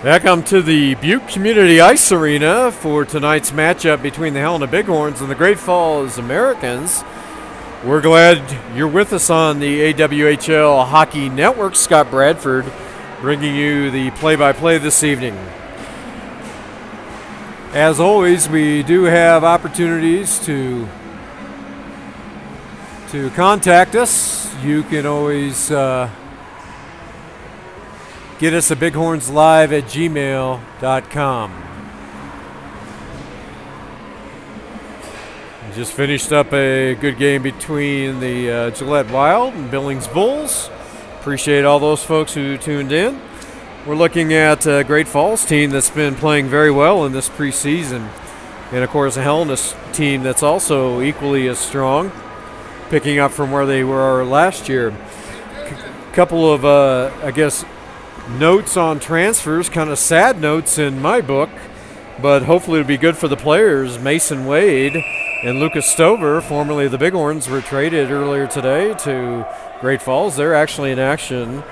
Welcome to the Butte Community Ice Arena for tonight's matchup between the Helena Bighorns and the Great Falls Americans. We're glad you're with us on the AWHL Hockey Network. Scott Bradford bringing you the play-by-play this evening. As always, we do have opportunities to contact us. You can always get us at bighornslive@gmail.com. We just finished up a good game between the Gillette Wild and Billings Bulls. Appreciate all those folks who tuned in. We're looking at a Great Falls team that's been playing very well in this preseason. And, of course, a Helena team that's also equally as strong, picking up from where they were last year. Couple of, notes on transfers, kind of sad notes in my book, but hopefully it'll be good for the players. Mason Wade and Lucas Stover, formerly the Bighorns, were traded earlier today to Great Falls. They're actually in action.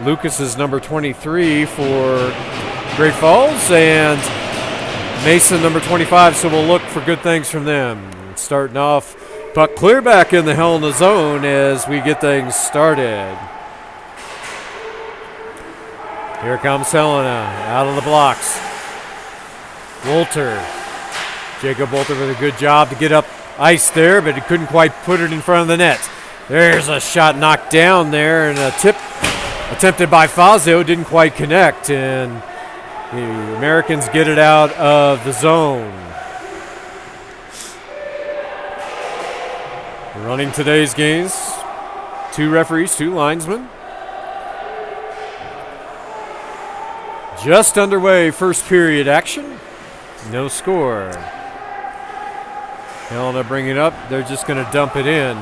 Lucas is number 23 for Great Falls, and Mason number 25, so we'll look for good things from them. Starting off, puck clear back in the Helena zone as we get things started. Here comes Helena out of the blocks. Wolter. Jacob Wolter with a good job to get up ice there, but he couldn't quite put it in front of the net. There's a shot knocked down there, and a tip attempted by Fazio didn't quite connect, and the Americans get it out of the zone. Running today's games, 2 referees, 2 linesmen. Just underway, first period action. No score. Helena bring it up. They're just going to dump it in.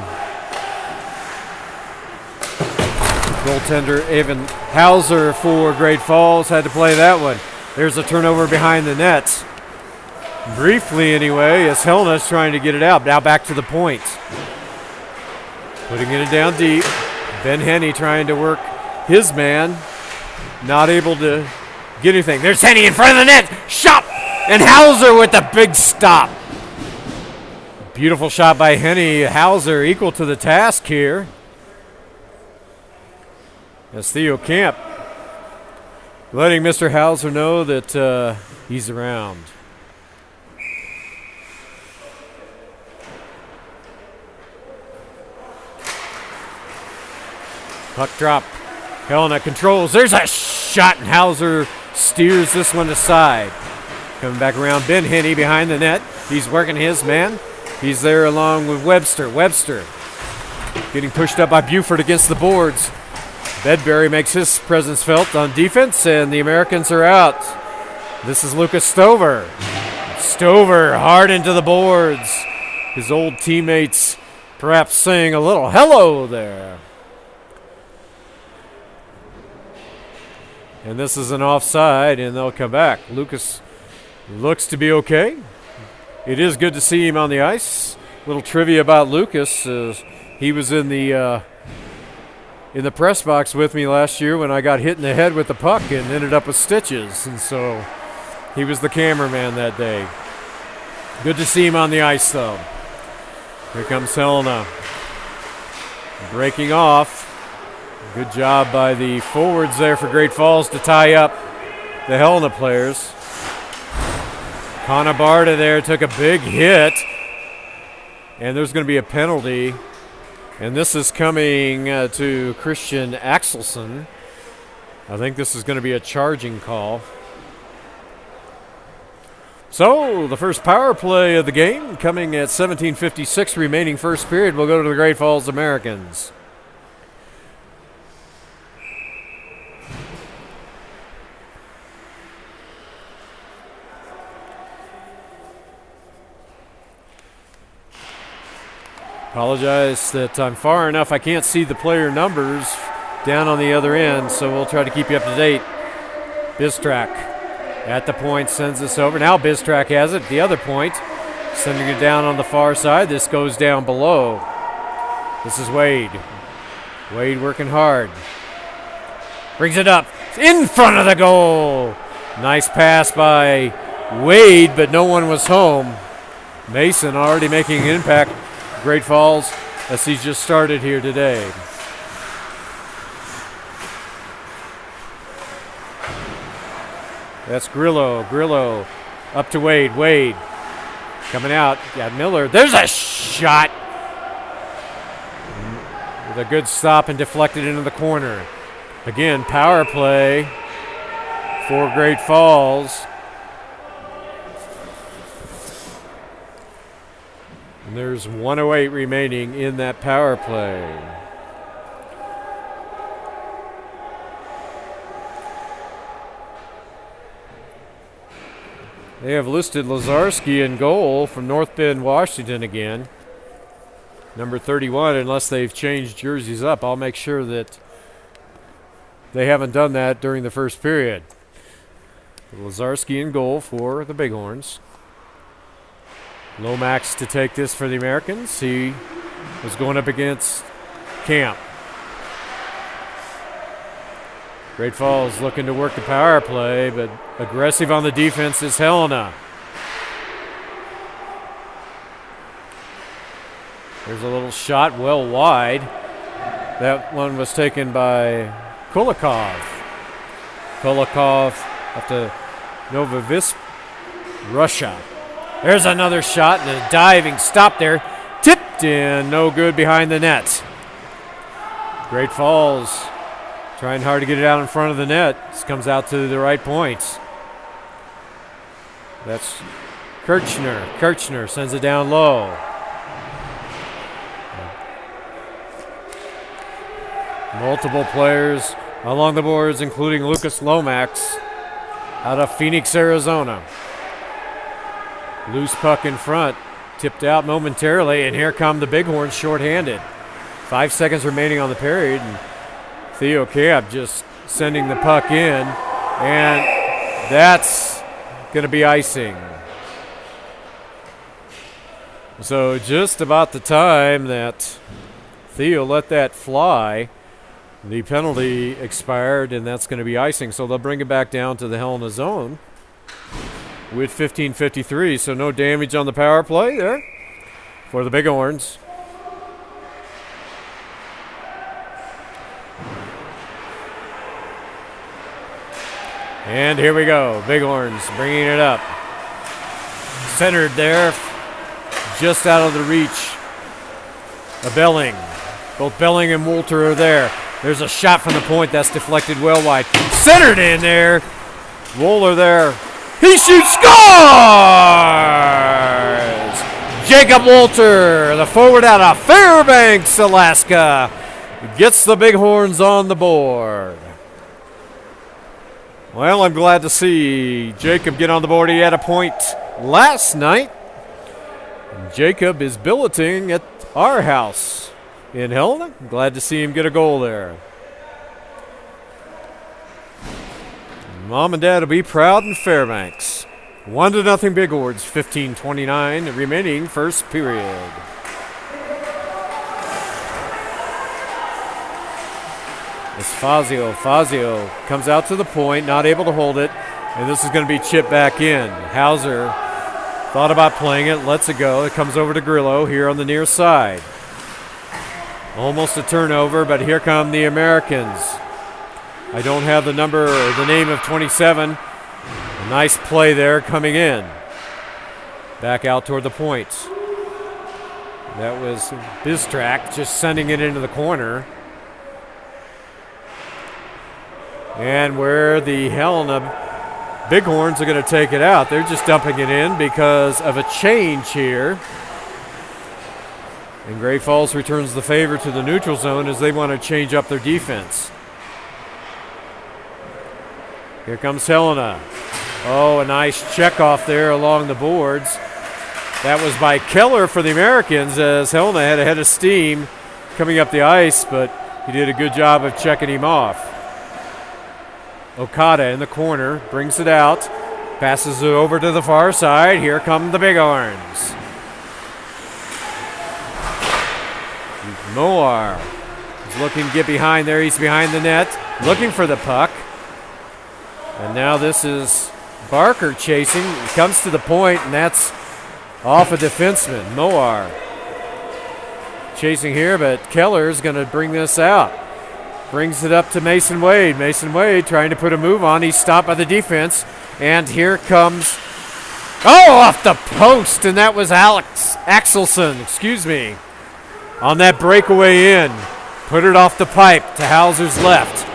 Goaltender Evan Hauser for Great Falls had to play that one. There's a turnover behind the net. Briefly anyway, as Helena's trying to get it out. Now back to the point. Putting it down deep. Ben Henney trying to work his man. Not able to get anything. There's Henney in front of the net. Shot! And Hauser with the big stop. Beautiful shot by Henney. Hauser equal to the task here. As Theo Camp letting Mr. Hauser know that he's around. Puck drop. Helena controls. There's a shot, and Hauser steers this one aside. Coming back around, Ben Henney behind the net. He's working his man. He's there along with Webster. Webster getting pushed up by Buford against the boards. Bedbury makes his presence felt on defense, and the Americans are out. This is Lucas Stover. Stover hard into the boards. His old teammates perhaps saying a little hello there. And this is an offside, and they'll come back. Lucas looks to be okay. It is good to see him on the ice. Little trivia about Lucas. He was in the press box with me last year when I got hit in the head with the puck and ended up with stitches. And so he was the cameraman that day. Good to see him on the ice, though. Here comes Helena. Breaking off. Good job by the forwards there for Great Falls to tie up the Helena players. Conabarda there took a big hit. And there's going to be a penalty. And this is coming to Christian Axelson. I think this is going to be a charging call. So the first power play of the game coming at 17:56 remaining first period will go to the Great Falls Americans. Apologize that I'm far enough. I can't see the player numbers down on the other end, so we'll try to keep you up to date. Bistrak at the point sends this over. Now Bistrak has it at the other point, sending it down on the far side. This goes down below. This is Wade. Wade working hard. Brings it up in front of the goal. Nice pass by Wade, but no one was home. Mason already making an impact. Great Falls as he's just started here today. That's Grillo. Grillo up to Wade. Wade coming out. Got Miller. There's a shot. With a good stop and deflected into the corner. Again, power play for Great Falls. And there's 1:08 remaining in that power play. They have listed Lazarski in goal from North Bend, Washington again. Number 31, unless they've changed jerseys up. I'll make sure that they haven't done that during the first period. Lazarski in goal for the Bighorns. Lomax to take this for the Americans. He was going up against Camp. Great Falls looking to work the power play, but aggressive on the defense is Helena. There's a little shot well wide. That one was taken by Kulikov. Kulikov up to Novovisk, Russia. There's another shot and a diving stop there. Tipped in, no good behind the net. Great Falls trying hard to get it out in front of the net. This comes out to the right point. That's Kirchner. Kirchner sends it down low. Multiple players along the boards, including Lucas Lomax out of Phoenix, Arizona. Loose puck in front, tipped out momentarily, and here come the Bighorns shorthanded. 5 seconds remaining on the period, and Theo Camp just sending the puck in, and that's going to be icing. So just about the time that Theo let that fly, the penalty expired, and that's going to be icing. So they'll bring it back down to the Helena zone with 15:53. So no damage on the power play there for the Bighorns. And here we go. Bighorns bringing it up. Centered there, just out of the reach of Belling. Both Belling and Wolter are there. There's a shot from the point that's deflected well wide. Centered in there. Wohler there. He shoots, scores! Jacob Wolter, the forward out of Fairbanks, Alaska, gets the Bighorns on the board. Well, I'm glad to see Jacob get on the board. He had a point last night. Jacob is billeting at our house in Helena. Glad to see him get a goal there. Mom and Dad will be proud in Fairbanks. 1-0 Bighorns, 15:29 remaining first period. It's Fazio. Fazio comes out to the point, not able to hold it, and this is going to be chipped back in. Hauser thought about playing it, lets it go. It comes over to Grillo here on the near side. Almost a turnover, but here come the Americans. I don't have the number or the name of 27. A nice play there coming in. Back out toward the point. That was Bistrak just sending it into the corner. And where the Helena Bighorns are going to take it out. They're just dumping it in because of a change here. And Great Falls returns the favor to the neutral zone as they want to change up their defense. Here comes Helena. Oh, a nice check off there along the boards. That was by Keller for the Americans as Helena had a head of steam coming up the ice, but he did a good job of checking him off. Okada in the corner, brings it out, passes it over to the far side. Here come the Bighorns. Moar is looking to get behind there. He's behind the net, looking for the puck. A Now this is Barker chasing. He comes to the point, and that's off a defenseman, Moar. Chasing here, but Keller's going to bring this out. Brings it up to Mason Wade. Mason Wade trying to put a move on. He's stopped by the defense, and here comes... Oh, off the post, and that was Axelson, on that breakaway in. Put it off the pipe to Hauser's left.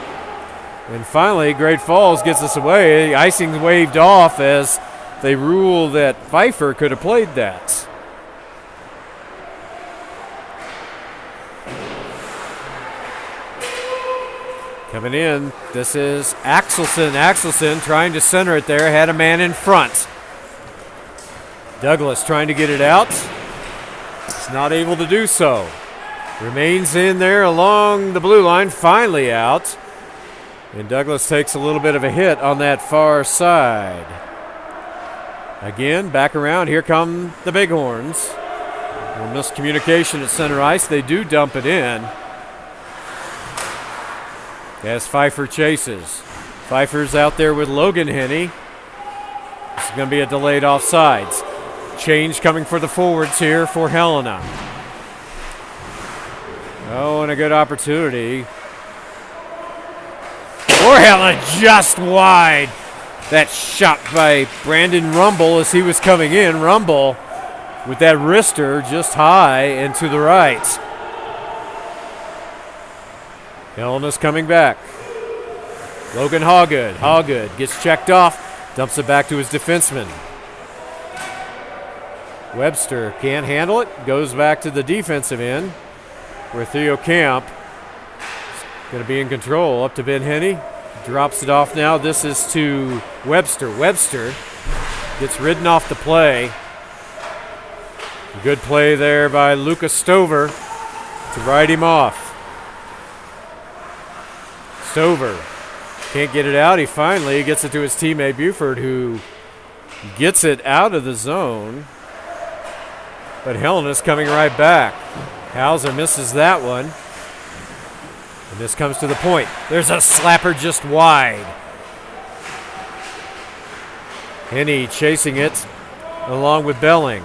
And finally, Great Falls gets us away. Icing waved off as they rule that Pfeiffer could have played that. Coming in, this is Axelson. Axelson trying to center it there, had a man in front. Douglas trying to get it out. He's not able to do so. Remains in there along the blue line, finally out. And Douglas takes a little bit of a hit on that far side. Again, back around. Here come the Bighorns. A miscommunication at center ice. They do dump it in. As Pfeiffer chases. Pfeiffer's out there with Logan Henney. This is going to be a delayed offsides. Change coming for the forwards here for Helena. Oh, and a good opportunity. For Helena, just wide. That shot by Brandon Rumble as he was coming in. Rumble with that wrister just high and to the right. Helena's coming back. Logan Hawgood. Hawgood gets checked off. Dumps it back to his defenseman. Webster can't handle it. Goes back to the defensive end where Theo Camp is going to be in control. Up to Ben Henney. Drops it off now. This is to Webster. Webster gets ridden off the play. Good play there by Lucas Stover to ride him off. Stover can't get it out. He finally gets it to his teammate Buford, who gets it out of the zone. But Helena's coming right back. Hauser misses that one. And this comes to the point. There's a slapper just wide. Henney chasing it along with Belling.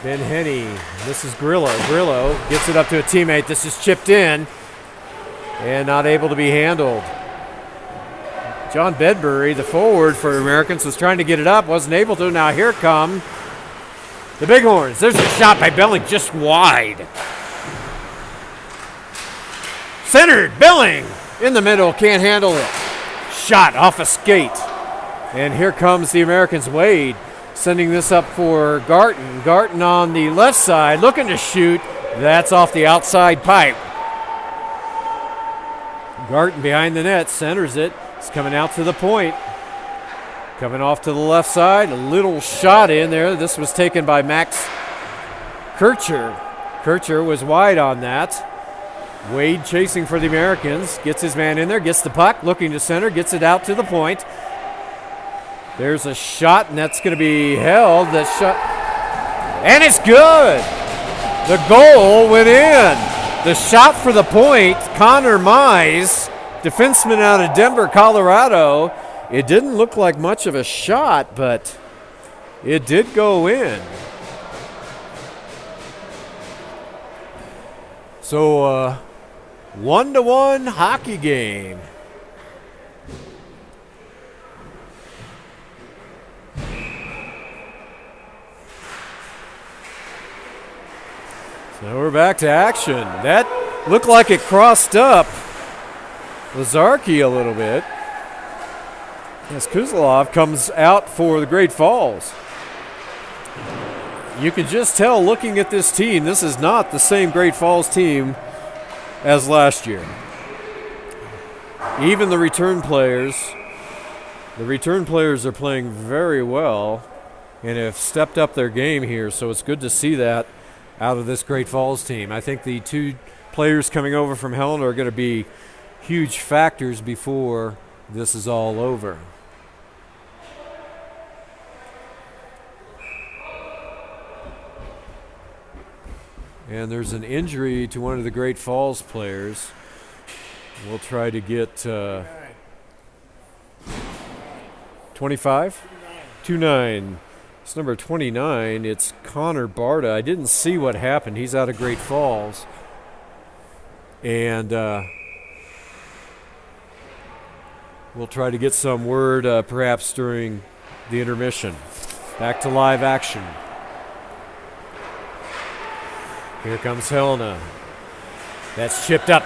Ben Henney. This is Grillo. Grillo gets it up to a teammate. This is chipped in and not able to be handled. John Bedbury, the forward for Americans, was trying to get it up. Wasn't able to. Now here come the Bighorns. There's a shot by Belling just wide. Centered, Belling in the middle, can't handle it. Shot off a skate. And here comes the Americans. Wade sending this up for Garton. Garton on the left side, looking to shoot. That's off the outside pipe. Garton behind the net, centers it. It's coming out to the point. Coming off to the left side, a little shot in there. This was taken by Max Kircher. Kircher was wide on that. Wade chasing for the Americans, gets his man in there, gets the puck, looking to center, gets it out to the point. There's a shot, and that's going to be held. That shot, and it's good. The goal went in. The shot for the point, Connor Mize, defenseman out of Denver, Colorado. It didn't look like much of a shot, but it did go in. So, 1-1 hockey game. So we're back to action. That looked like it crossed up Lazarki a little bit as Kuzlov comes out for the Great Falls. You can just tell looking at this team, this is not the same Great Falls team as last year. Even the return players are playing very well and have stepped up their game here, so it's good to see that out of this Great Falls team. I think the two players coming over from Helena are going to be huge factors before this is all over. And there's an injury to one of the Great Falls players. We'll try to get 25? 2-9. It's number 29. It's Connor Barta. I didn't see what happened. He's out of Great Falls. And we'll try to get some word perhaps during the intermission. Back to live action. Here comes Helena. That's chipped up.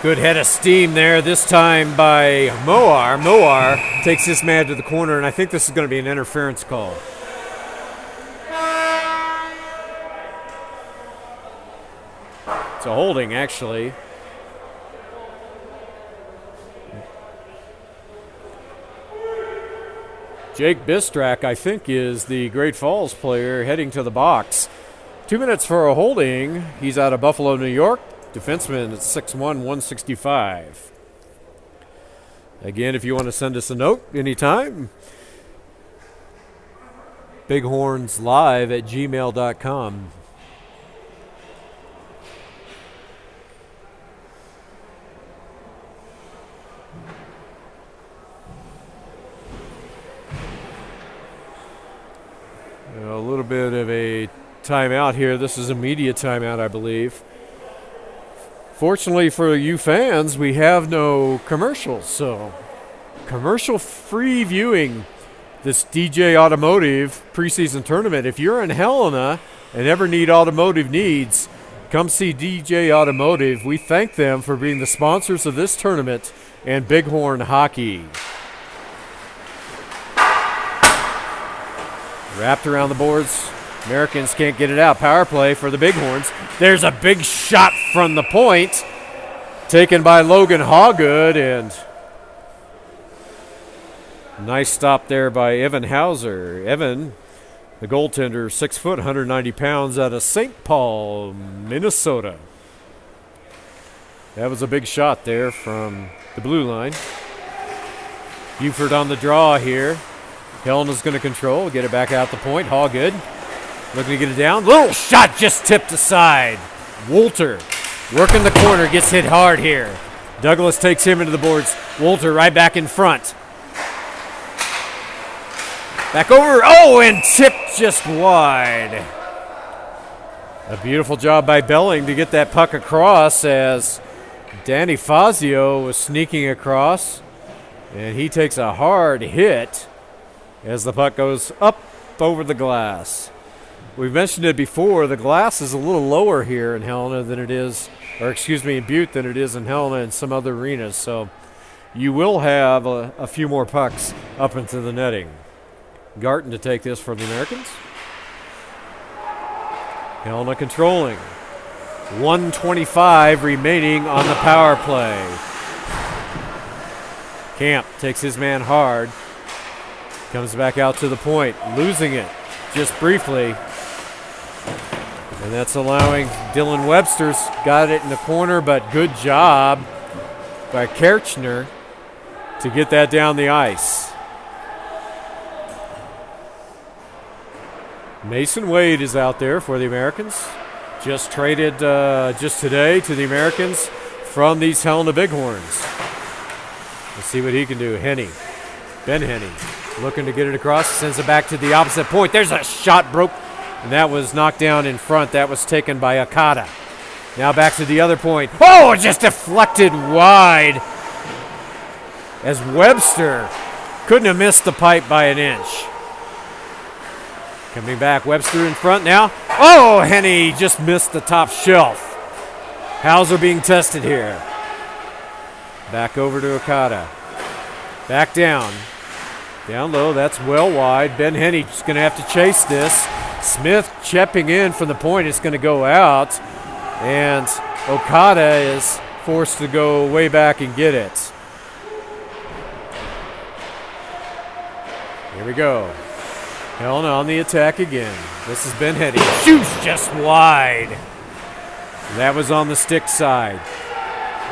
Good head of steam there, this time by Moar. Moar takes this man to the corner, and I think this is going to be an interference call. It's a holding, actually. Jake Bistrak, I think, is the Great Falls player heading to the box. 2 minutes for a holding. He's out of Buffalo, New York. Defenseman at 6'1", 165. Again, if you want to send us a note anytime, bighornslive@gmail.com. A little bit of a timeout here. This is a media timeout, I believe. Fortunately for you fans, we have no commercials, so commercial-free viewing this DJ Automotive preseason tournament. If you're in Helena and ever need automotive needs, come see DJ Automotive. We thank them for being the sponsors of this tournament and Bighorn hockey. Wrapped around the boards. Americans can't get it out. Power play for the Bighorns. There's a big shot from the point taken by Logan Hawgood, and nice stop there by Evan Hauser. Evan, the goaltender, 6 foot, 190 pounds, out of St. Paul, Minnesota. That was a big shot there from the blue line. Buford on the draw here. Helena's going to control, get it back out the point. Hawgood looking to get it down. Little shot just tipped aside. Wolter working the corner, gets hit hard here. Douglas takes him into the boards. Wolter right back in front. Back over. Oh, and tipped just wide. A beautiful job by Belling to get that puck across as Danny Fazio was sneaking across. And he takes a hard hit as the puck goes up over the glass. We've mentioned it before, the glass is a little lower here in Helena than it is, in Butte than it is in Helena and some other arenas. So you will have a few more pucks up into the netting. Garton to take this for the Americans. Helena controlling. 1:25 remaining on the power play. Camp takes his man hard. Comes back out to the point, losing it just briefly. And that's allowing Dylan Webster's got it in the corner, but good job by Kirchner to get that down the ice. Mason Wade is out there for the Americans. Just traded just today to the Americans from these Helena Bighorns. Let's see what he can do. Ben Henny looking to get it across, sends it back to the opposite point. There's a shot broke, and that was knocked down in front. That was taken by Okada. Now back to the other point. Oh, just deflected wide as Webster couldn't have missed the pipe by an inch. Coming back, Webster in front now. Oh, Henny just missed the top shelf. Hauser being tested here. Back over to Okada. Back down. Down low, that's well wide. Ben Henny's going to have to chase this. Smith chipping in from the point. It's going to go out. And Okada is forced to go way back and get it. Here we go. Helena on the attack again. This is Ben Henny. Shoots just wide. That was on the stick side.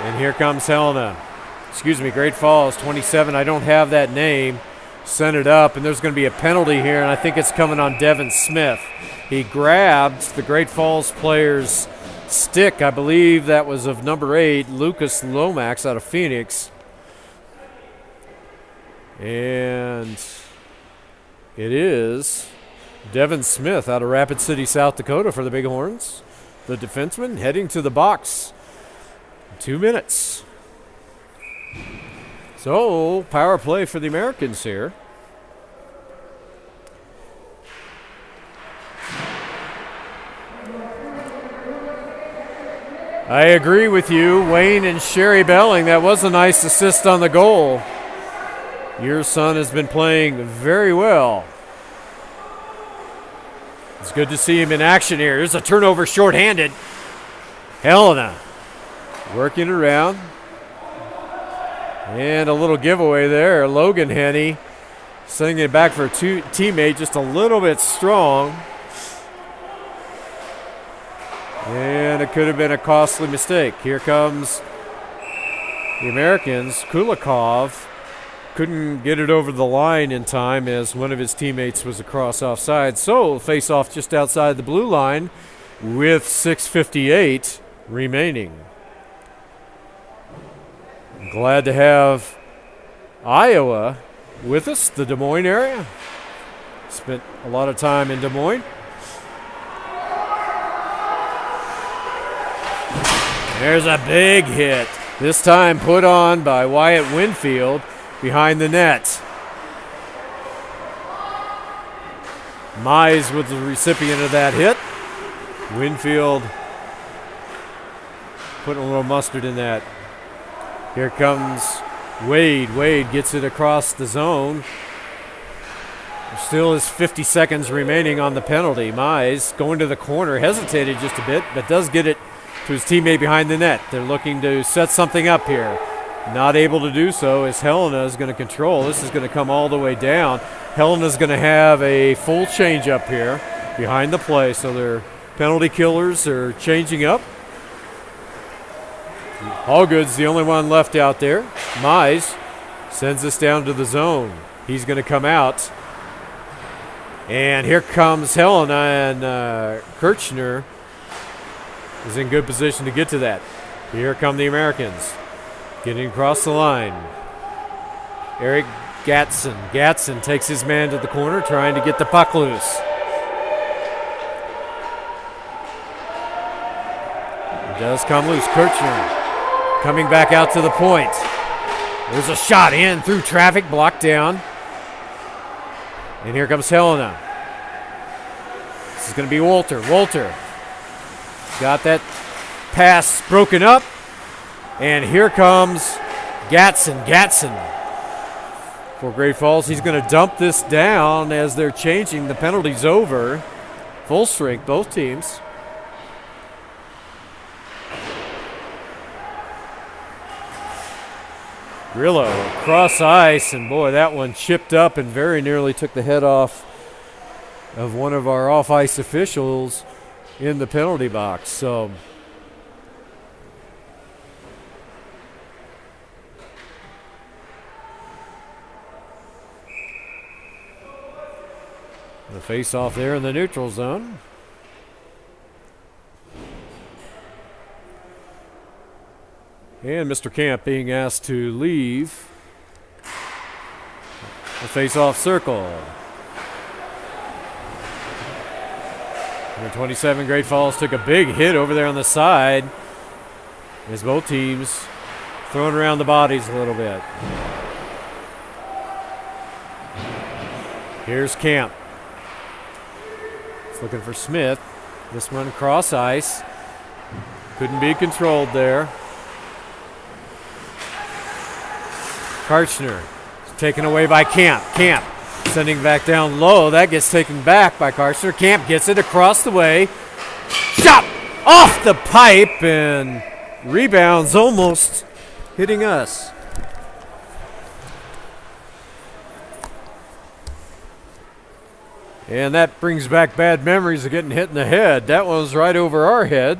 And here comes Helena. Great Falls, 27. I don't have that name. Sent it up, and there's going to be a penalty here, and I think it's coming on Devin Smith. He grabbed the Great Falls player's stick. I believe that was of number 8, Lucas Lomax out of Phoenix. And it is Devin Smith out of Rapid City, South Dakota for the Bighorns. The defenseman heading to the box. 2 minutes. So, power play for the Americans here. I agree with you, Wayne and Sherry Belling. That was a nice assist on the goal. Your son has been playing very well. It's good to see him in action here. There's a turnover shorthanded. Helena working around. And a little giveaway there. Logan Henney sending it back for a teammate just a little bit strong. And it could have been a costly mistake. Here comes the Americans. Kulikov couldn't get it over the line in time as one of his teammates was across offside. So face off just outside the blue line with 6:58 remaining. Glad to have Iowa with us, the Des Moines area. Spent a lot of time in Des Moines. There's a big hit, this time put on by Wyatt Winfield behind the net. Mize was the recipient of that hit. Winfield putting a little mustard in that. Here comes Wade. Wade gets it across the zone. There still is 50 seconds remaining on the penalty. Mize going to the corner, hesitated just a bit, but does get it to his teammate behind the net. They're looking to set something up here. Not able to do so as Helena is going to control. This is going to come all the way down. Helena's going to have a full change up here behind the play, so their penalty killers are changing up. Allgood's the only one left out there. Mize sends this down to the zone. He's going to come out. And here comes Helena, and Kirchner is in good position to get to that. Here come the Americans. Getting across the line. Eric Gatson. Gatson takes his man to the corner, trying to get the puck loose. It does come loose. Kirchner coming back out to the point. There's a shot in through traffic, blocked down. And here comes Helena. This is going to be Walter. Walter got that pass broken up. And here comes Gatson. Gatson for Great Falls. He's going to dump this down as they're changing. The penalty's over. Full strength, both teams. Grillo across ice, and boy, that one chipped up and very nearly took the head off of one of our off-ice officials in the penalty box. So the face-off there in the neutral zone. And Mr. Camp being asked to leave the face-off circle. Number 27, Great Falls took a big hit over there on the side as both teams throwing around the bodies a little bit. Here's Camp. He's looking for Smith. This one cross ice. Couldn't be controlled there. Kirchner taken away by Camp. Camp sending back down low. That gets taken back by Kirchner. Camp gets it across the way. Shot off the pipe and rebounds almost hitting us. And that brings back bad memories of getting hit in the head. That one was right over our head.